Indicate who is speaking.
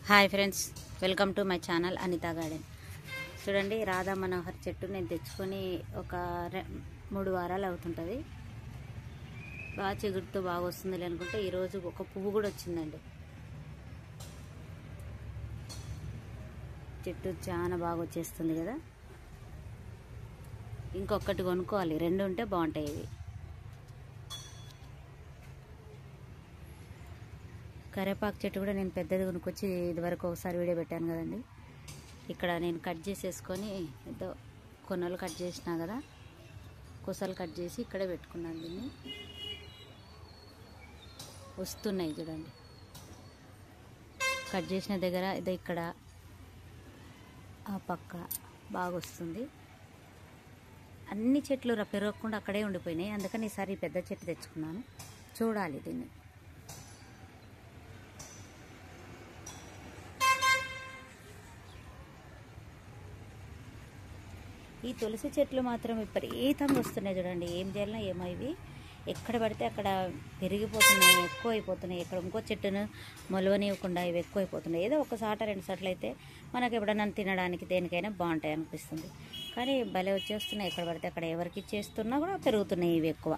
Speaker 1: Hi friends, welcome to my channel Anita Garden. చూడండి, రాధా మనోహర్ చెట్టు నేను తెచ్చుకొని ఒక 3 వారాలు అవుతుంటుంది. బాగా చిగురుతో బాగా వస్తుంది అనుకుంటే ఈరోజు ఒక పువ్వు కూడా వచ్చిందండి. చెట్టు చాలా బాగా వచ్చేస్తుంది కదా. ఇంకొకటి కొనుక్కోవాలి, 2 ఉంటే బాగుంటాయి ఇవి. కరివేపాకు చెట్టు కూడా నేను పెద్దది కొనుక్కొచ్చి ఇదివరకు ఒకసారి వీడియో పెట్టాను కదండి. ఇక్కడ నేను కట్ చేసేసుకొని ఏదో కొనలు కట్ చేసినా కదా, కొసలు కట్ చేసి ఇక్కడే పెట్టుకున్నాను. దీన్ని వస్తున్నాయి చూడండి, కట్ చేసిన దగ్గర ఇదో ఇక్కడ ఆ పక్క బాగా వస్తుంది. అన్ని చెట్లు పెరగకుండా అక్కడే ఉండిపోయినాయి. అందుకని ఈసారి పెద్ద చెట్టు తెచ్చుకున్నాను. చూడాలి దీన్ని. ఈ తులసి చెట్లు మాత్రం విపరీతంగా వస్తున్నాయి చూడండి. ఏం చేయాలన్నా ఏమో ఇవి ఎక్కడ పడితే అక్కడ పెరిగిపోతున్నాయి, ఎక్కువ అయిపోతున్నాయి. ఇక్కడ ఇంకో చెట్టును మొలవనివ్వకుండా ఇవి ఎక్కువ అయిపోతున్నాయి. ఏదో ఒక సాట 2 సార్లు అయితే మనకు ఎప్పుడన్నా తినడానికి దేనికైనా బాగుంటాయి అనిపిస్తుంది. కానీ భలే వచ్చేస్తున్నాయి. ఎక్కడ పడితే అక్కడ ఎవరికి ఇచ్చేస్తున్నా కూడా పెరుగుతున్నాయి ఇవి ఎక్కువ.